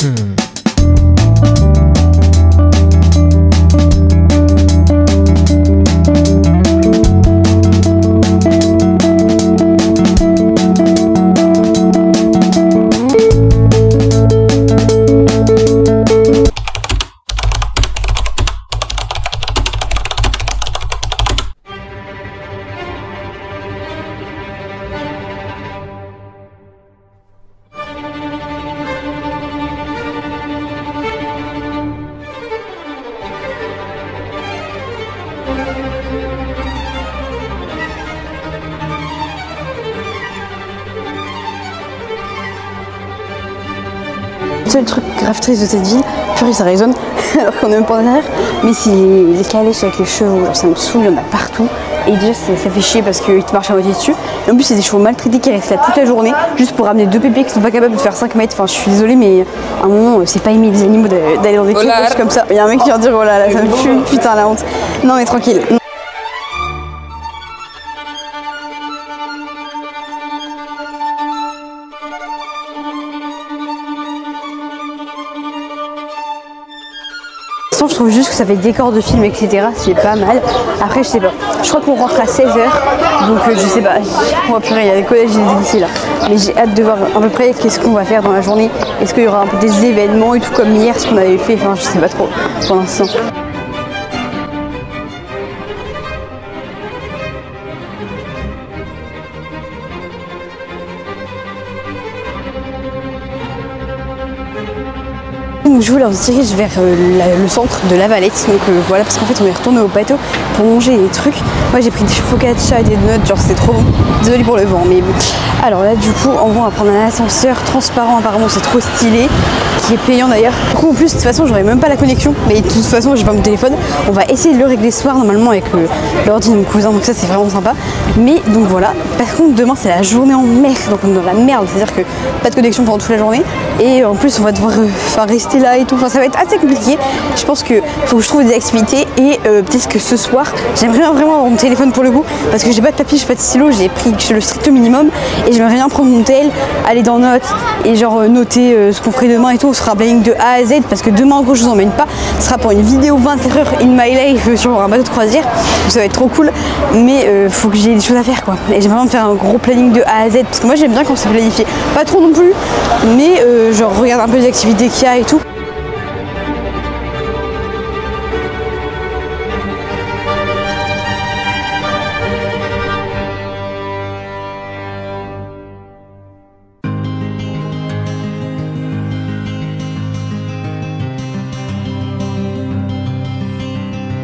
Le seul truc grave triste de cette ville, purée ça résonne alors qu'on est même pas en arrière, mais c'est les calèches avec les chevaux, genre ça me saoule, il y en a partout. Et déjà ça fait chier parce qu'ils te marchent à moitié dessus. Et en plus c'est des chevaux maltraités qui restent là toute la journée juste pour ramener deux pépés qui sont pas capables de faire 5 mètres. Enfin je suis désolée mais à un moment c'est pas aimé les animaux d'aller dans des calèches comme ça. Il y a un mec qui vient dire oh là là ça me tue, putain la honte. Non mais tranquille. Je trouve juste que ça fait décor de film etc, c'est pas mal. Après je sais pas, je crois qu'on rentre à 16h donc je sais pas, oh purée il y a des collèges et des lycées là, mais j'ai hâte de voir à peu près qu'est-ce qu'on va faire dans la journée. Est-ce qu'il y aura un peu des événements et tout comme hier ce qu'on avait fait, enfin je sais pas trop pour l'instant. Donc je voulais on se dirige vers le centre de La Valette, donc voilà parce qu'en fait on est retourné au bateau pour manger des trucs. Moi j'ai pris des focaccia et des donuts, genre c'était trop bon. Désolée pour le vent mais bon. Alors là du coup en gros on va prendre un ascenseur transparent, apparemment c'est trop stylé, qui est payant d'ailleurs. Du coup en plus de toute façon j'aurai même pas la connexion, mais de toute façon j'ai pas mon téléphone. On va essayer de le régler ce soir normalement avec l'ordi de mon cousin, donc ça c'est vraiment sympa. Mais donc voilà, par contre demain c'est la journée en mer, donc on est dans la merde, c'est à dire que pas de connexion pendant toute la journée. Et en plus on va devoir rester là et tout, enfin ça va être assez compliqué. Je pense que faut que je trouve des activités et peut-être que ce soir j'aimerais vraiment avoir mon téléphone pour le coup, parce que j'ai pas de papier, j'ai pas de stylo, j'ai pris le strict minimum et j'aimerais bien prendre mon tel, aller dans notes et genre noter ce qu'on ferait demain et tout. Ce sera un planning de A à Z parce que demain en gros je vous emmène pas, ce sera pour une vidéo 24 heures in my life sur un bateau de croisière, donc ça va être trop cool, mais faut que j'ai des choses à faire quoi, et j'aimerais bien faire un gros planning de A à Z parce que moi j'aime bien quand c'est planifié, pas trop non plus, mais genre regarde un peu les activités qu'il y a et tout.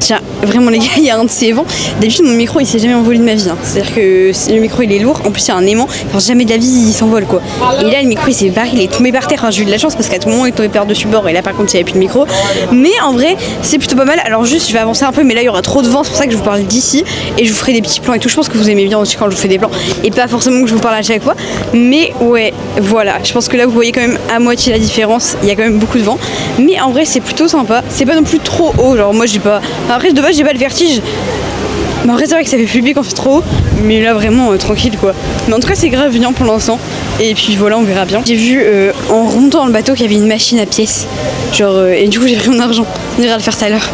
Tiens, vraiment les gars, il y a un de ces vents. D'habitude mon micro il s'est jamais envolé de ma vie, hein. C'est-à-dire que le micro il est lourd, en plus il y a un aimant, enfin jamais de la vie il s'envole quoi. Et là le micro il s'est barré, il est tombé par terre, enfin, j'ai eu de la chance parce qu'à tout moment il est tombé par-dessus bord et là par contre il n'y avait plus de micro. Mais en vrai c'est plutôt pas mal, alors juste je vais avancer un peu mais là il y aura trop de vent, c'est pour ça que je vous parle d'ici et je vous ferai des petits plans et tout. Je pense que vous aimez bien aussi quand je vous fais des plans et pas forcément que je vous parle à chaque fois. Mais ouais voilà, je pense que là vous voyez quand même à moitié la différence, il y a quand même beaucoup de vent. Mais en vrai c'est plutôt sympa, c'est pas non plus trop haut, genre moi j'ai pas... Après de base j'ai pas le vertige. Mais en vrai c'est vrai que ça fait flipper quand c'est trop haut, mais là vraiment tranquille quoi. Mais en tout cas c'est grave bien pour l'instant. Et puis voilà on verra bien. J'ai vu en remontant dans le bateau qu'il y avait une machine à pièces. Genre et du coup j'ai pris mon argent. On ira le faire tout à l'heure.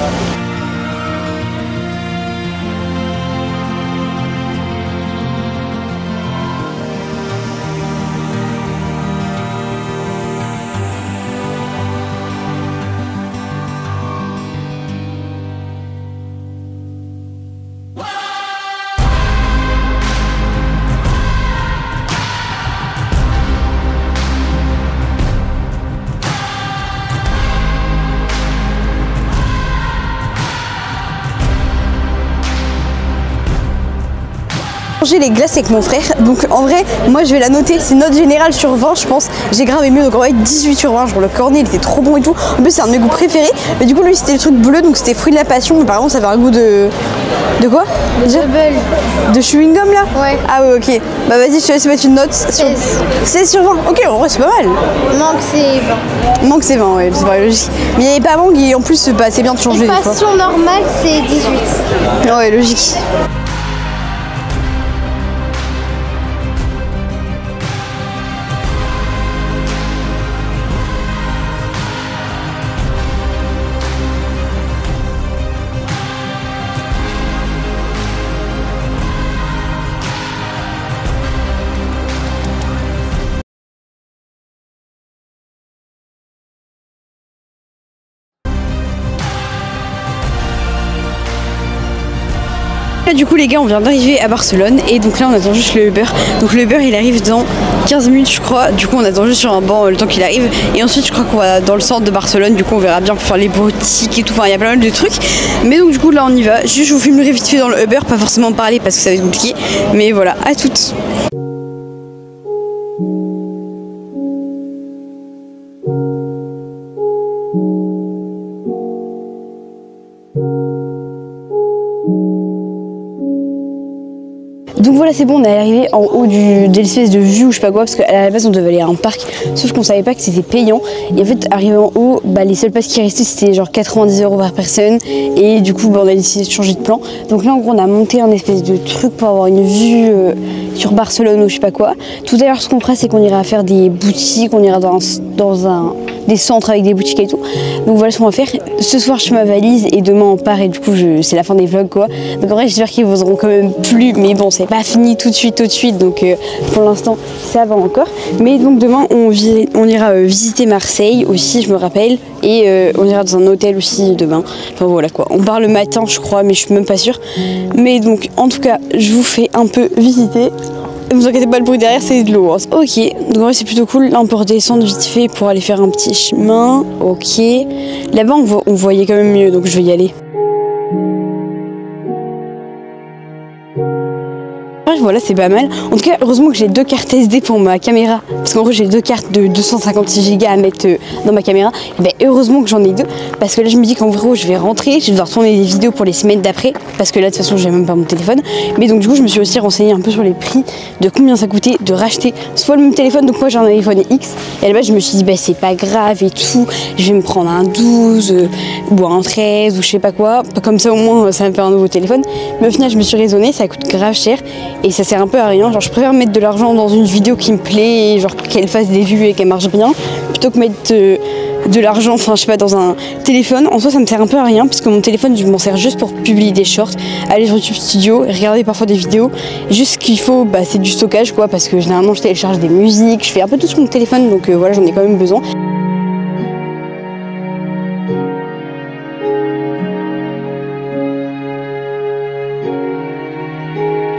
Les glaces avec mon frère, donc en vrai moi je vais la noter, c'est note générale sur 20 je pense, j'ai gravé mieux, donc en vrai 18 sur 20, genre le cornet il était trop bon et tout, en plus c'est un de mes goûts préférés, mais du coup lui c'était le truc bleu donc c'était fruit de la passion, mais par contre ça avait un goût de quoi déjà de chewing gum là. Ouais. Ah ouais ok, bah vas-y je te laisse mettre une note sur 16 sur 20, ok en vrai c'est pas mal. Manque c'est 20. Manque c'est 20 ouais, c'est pas logique, mais il n'y avait pas mangue et en plus bah, c'est bien de changer. Passion normale c'est 18. Ouais logique. là du coup les gars on vient d'arriver à Barcelone et donc là on attend juste le Uber. Donc le Uber il arrive dans 15 minutes je crois, du coup on attend juste sur un banc le temps qu'il arrive et ensuite je crois qu'on va dans le centre de Barcelone, du coup on verra bien pour faire les boutiques et tout, enfin il y a pas mal de trucs. Mais donc du coup là on y va, juste je vous filmerai vite fait dans le Uber, pas forcément parler parce que ça va être compliqué, mais voilà, à toutes. Donc voilà c'est bon, on est arrivé en haut de l'espèce de vue ou je sais pas quoi, parce qu'à la base on devait aller à un parc, sauf qu'on savait pas que c'était payant. Et en fait arrivé en haut, les seuls passes qui restaient c'était genre 90 € par personne. Et du coup on a décidé de changer de plan. Donc là en gros on a monté un espèce de truc pour avoir une vue sur Barcelone ou je sais pas quoi. Tout à l'heure ce qu'on fera c'est qu'on ira faire des boutiques, on ira dans des centres avec des boutiques et tout. Donc voilà ce qu'on va faire. Ce soir je fais ma valise et demain on part et du coup c'est la fin des vlogs quoi. Donc en vrai j'espère qu'ils vous auront quand même plu, mais bon c'est pas fini tout de suite donc pour l'instant ça va encore. Mais donc demain on ira visiter Marseille aussi je me rappelle, et on ira dans un hôtel aussi demain. Enfin voilà quoi, on part le matin je crois mais je suis même pas sûre. Mais donc en tout cas je vous fais un peu visiter. Ne vous inquiétez pas, le bruit derrière c'est de l'eau. Hein. Ok, donc en vrai c'est plutôt cool. Là on peut redescendre vite fait pour aller faire un petit chemin. Ok, là-bas on voyait quand même mieux donc je vais y aller. Voilà c'est pas mal. En tout cas heureusement que j'ai 2 cartes SD pour ma caméra, parce qu'en gros j'ai 2 cartes de 256 Go à mettre dans ma caméra. Et heureusement que j'en ai 2, parce que là je me dis qu'en gros je vais rentrer, je vais devoir tourner des vidéos pour les semaines d'après, parce que là de toute façon j'ai même pas mon téléphone. Mais donc du coup je me suis aussi renseignée un peu sur les prix de combien ça coûtait de racheter soit le même téléphone. Donc moi j'ai un iPhone X et à la base je me suis dit c'est pas grave et tout, je vais me prendre un 12 ou un 13 ou je sais pas quoi, comme ça au moins ça va me faire un nouveau téléphone. Mais au final je me suis raisonnée, ça coûte grave cher et ça sert un peu à rien. Genre je préfère mettre de l'argent dans une vidéo qui me plaît et genre qu'elle fasse des vues et qu'elle marche bien, plutôt que mettre de l'argent, enfin je sais pas, dans un téléphone. En soi ça me sert un peu à rien parce que mon téléphone je m'en sers juste pour publier des shorts, aller sur YouTube Studio, regarder parfois des vidéos. Juste ce qu'il faut c'est du stockage quoi, parce que généralement je télécharge des musiques, je fais un peu tout sur mon téléphone, donc voilà j'en ai quand même besoin.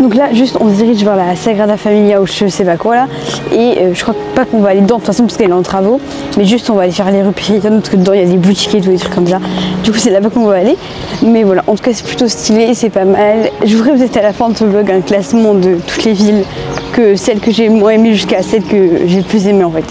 Donc là juste on se dirige vers la Sagrada Familia ou je sais pas quoi là, et je crois pas qu'on va aller dedans de toute façon parce qu'elle est en travaux, mais juste on va aller faire les rues piétonnes parce que dedans il y a des boutiques et tout, des trucs comme ça. Du coup c'est là-bas qu'on va aller, mais voilà en tout cas c'est plutôt stylé, c'est pas mal. Je vous ferai peut-être à la fin de ce vlog un classement de toutes les villes, que celles que j'ai moins aimées jusqu'à celles que j'ai le plus aimées en fait.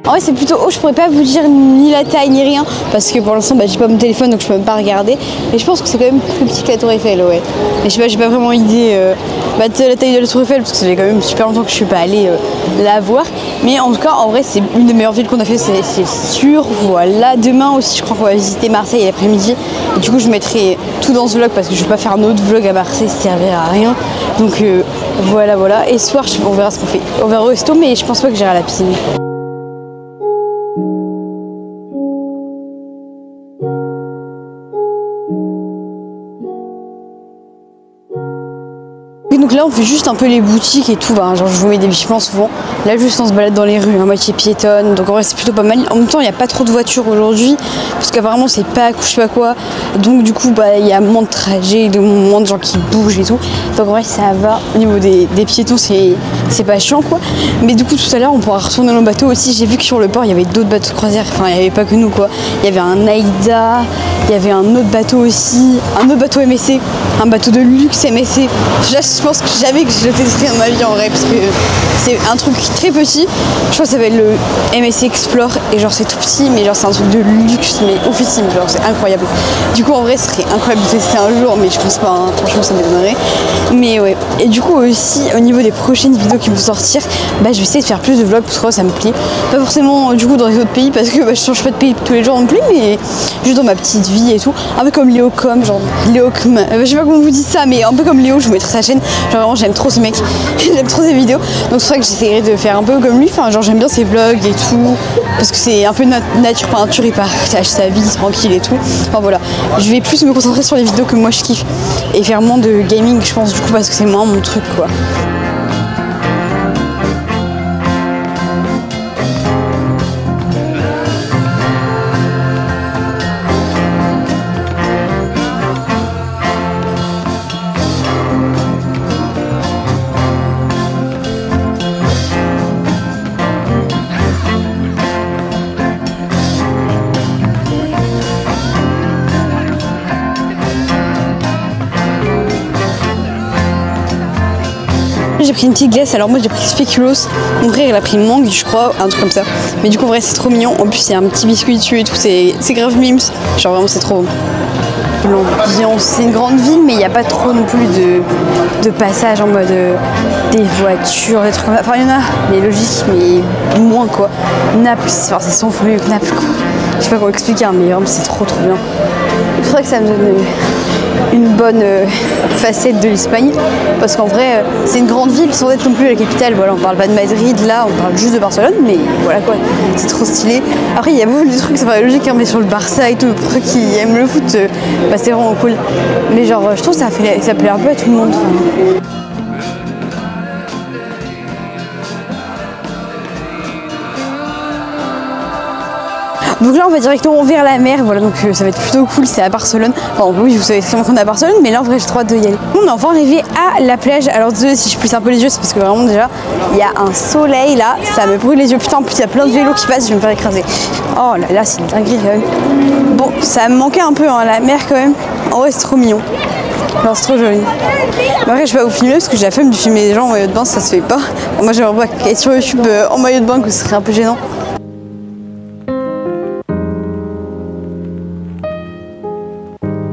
En vrai c'est plutôt haut, je pourrais pas vous dire ni la taille ni rien parce que pour l'instant j'ai pas mon téléphone donc je peux même pas regarder, mais je pense que c'est quand même plus petit que la tour Eiffel, ouais. Mais je sais pas, j'ai pas vraiment idée de la taille de la tour Eiffel parce que ça fait quand même super longtemps que je suis pas allée la voir, mais en tout cas en vrai c'est une des meilleures villes qu'on a fait, c'est sûr. Voilà, demain aussi je crois qu'on va visiter Marseille l'après-midi et du coup je mettrai tout dans ce vlog parce que je vais pas faire un autre vlog à Marseille, ça servira à rien. Donc voilà, et ce soir on verra ce qu'on fait, on verra au resto, mais je pense pas que j'irai à la piscine. Donc là on fait juste un peu les boutiques et tout, genre je vous mets des petits plans souvent. Là juste on se balade dans les rues, à moitié piétonne, donc en vrai c'est plutôt pas mal. En même temps il n'y a pas trop de voitures aujourd'hui, parce qu'apparemment c'est pas je sais pas quoi. Donc du coup il y a moins de trajets, moins de gens qui bougent et tout. Donc en vrai ça va, au niveau des piétons c'est pas chiant quoi. Mais du coup tout à l'heure on pourra retourner dans le bateau aussi. J'ai vu que sur le port il y avait d'autres bateaux de croisière, enfin il n'y avait pas que nous quoi. Il y avait un Aïda, il y avait un autre bateau aussi, un autre bateau MSC, un bateau de luxe MSC. pense que jamais que je le testerai dans ma vie en vrai, parce que c'est un truc très petit. Je crois que ça s'appelle le MSI Explore et genre c'est tout petit, mais genre c'est un truc de luxe, mais oufissime, genre c'est incroyable. Du coup en vrai ce serait incroyable de tester un jour, mais je pense pas, hein. Franchement ça m'étonnerait. Mais ouais, et du coup aussi au niveau des prochaines vidéos qui vont sortir, bah je vais essayer de faire plus de vlogs parce que ça me plaît. Pas forcément du coup dans les autres pays parce que bah, je change pas de pays tous les jours non plus, mais juste dans ma petite vie et tout. Un peu comme Léocom, genre Léocom, je sais pas comment vous dites ça, mais un peu comme Léo, je vous mettrai sa chaîne. Genre vraiment j'aime trop ce mec, j'aime trop ses vidéos. Donc c'est vrai que j'essaierai de faire un peu comme lui, enfin genre j'aime bien ses vlogs et tout, parce que c'est un peu nature peinture, il partage sa vie tranquille et tout. Enfin voilà, je vais plus me concentrer sur les vidéos que moi je kiffe et faire moins de gaming je pense du coup parce que c'est moins mon truc quoi. J'ai pris une petite glace, alors moi j'ai pris spéculoos, mon frère il a pris mangue je crois, un truc comme ça. Mais du coup en vrai c'est trop mignon, en plus il y a un petit biscuit dessus et tout, c'est grave mimes, genre vraiment c'est trop bon. L'ambiance, c'est une grande ville mais il n'y a pas trop non plus de passage en mode des voitures, des trucs comme ça. Enfin il y en a, mais logique, mais moins quoi. Naples, enfin, c'est 100 fois mieux que Naples quoi. Je sais pas comment expliquer, hein, mais vraiment c'est trop bien. Je crois que ça me donne une bonne facette de l'Espagne parce qu'en vrai c'est une grande ville sans être non plus la capitale. Voilà, on parle pas de Madrid là, on parle juste de Barcelone, mais voilà quoi, c'est trop stylé. Après il y a beaucoup de trucs, ça paraît logique hein, mais sur le Barça et tout, pour ceux qui aiment le foot, bah, c'est vraiment cool. Mais genre je trouve que ça plaît un peu à tout le monde. Donc là on va directement vers la mer, voilà, donc ça va être plutôt cool, c'est à Barcelone. Enfin oui vous savez très bien qu'on est à Barcelone, mais là en vrai j'ai trop hâte d'y aller. On est enfin arrivé à la plage, alors désolé si je plisse un peu les yeux, c'est parce que vraiment déjà il y a un soleil là, ça me brûle les yeux, putain en plus il y a plein de vélos qui passent, je vais me faire écraser. Oh là c'est une dinguerie quand même. Bon ça me manquait un peu hein, la mer quand même, en vrai c'est trop mignon. Alors c'est trop joli. Mais après je vais pas vous filmer parce que j'ai la flemme de filmer les gens en maillot de bain, ça se fait pas. Moi j'aimerais pas être sur YouTube en maillot de bain, que ce serait un peu gênant.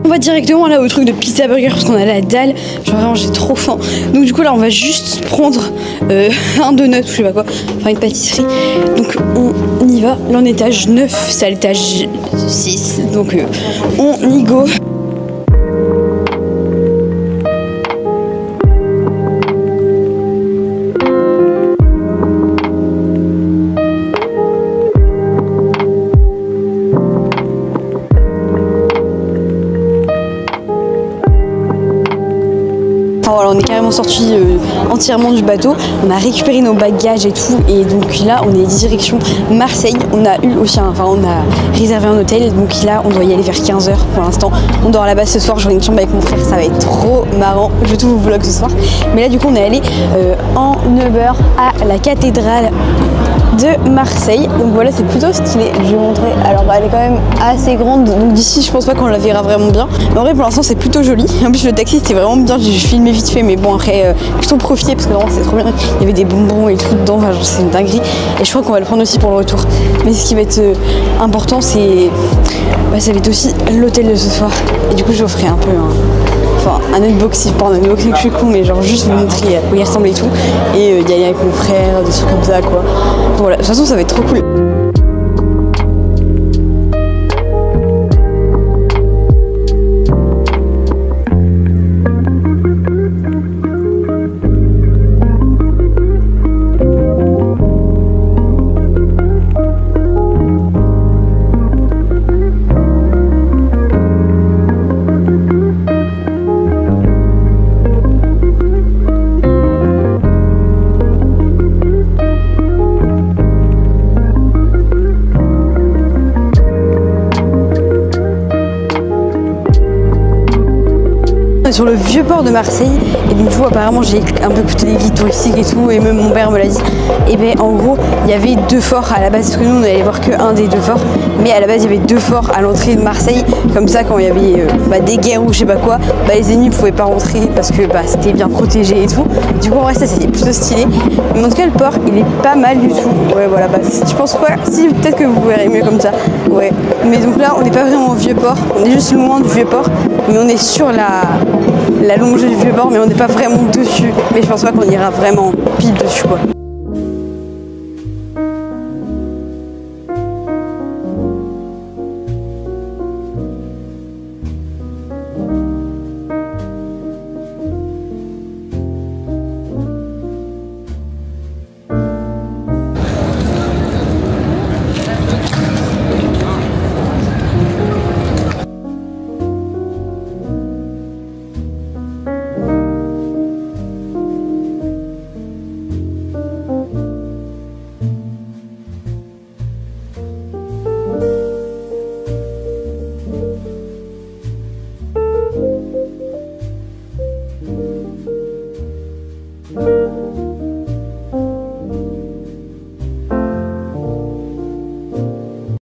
On va directement là au truc de pizza burger parce qu'on a la dalle, genre vraiment j'ai trop faim. Donc du coup là on va juste prendre un donut ou je sais pas quoi, enfin une pâtisserie. Donc on y va, là on est étage 9, c'est à l'étage 6, donc on y go. Voilà, on est carrément sorti entièrement du bateau, on a récupéré nos bagages et tout, et donc là on est direction Marseille. On a eu aussi on a réservé un hôtel, donc là on doit y aller vers 15h pour l'instant. On dort là-bas ce soir, j'aurai une chambre avec mon frère, ça va être trop marrant, je vais tout vous vlog ce soir. Mais là du coup on est allé en Uber à la cathédrale de Marseille, donc voilà c'est plutôt stylé, je vais vous montrer. Alors bah, elle est quand même assez grande, donc d'ici je pense pas qu'on la verra vraiment bien, mais en vrai pour l'instant c'est plutôt joli. En plus le taxi c'était vraiment bien, j'ai filmé vite fait, mais bon après plutôt profité parce que vraiment c'est trop bien, il y avait des bonbons et tout dedans, enfin, c'est une dinguerie, et je crois qu'on va le prendre aussi pour le retour. Mais ce qui va être important c'est ça va être aussi l'hôtel de ce soir, et du coup je vous ferai un peu un unboxing, pas un unboxing, je suis con, mais genre juste vous montrer où il ressemble et tout, et y aller avec mon frère, des trucs comme ça quoi. Voilà, de toute façon ça va être trop cool. est sur le vieux port de Marseille. Et donc, du coup, apparemment, j'ai un peu écouté les guides touristiques et tout, et même mon père me l'a dit. Et ben, en gros, il y avait 2 forts à la base, parce que nous, on allait voir que un des 2 forts. Mais à la base, il y avait 2 forts à l'entrée de Marseille. Comme ça, quand il y avait des guerres ou je sais pas quoi, les ennemis pouvaient pas rentrer parce que c'était bien protégé et tout. Du coup, en vrai, ça, c'était plutôt stylé. Mais en tout cas, le port, il est pas mal du tout. Ouais, voilà, je pense quoi. Si, peut-être que vous verrez mieux comme ça. Ouais. Mais donc là, on n'est pas vraiment au vieux port. On est juste loin du vieux port. Mais on est sur la longée du vieux port, mais on n'est pas vraiment dessus. Mais je pense pas qu'on ira vraiment pile dessus, quoi.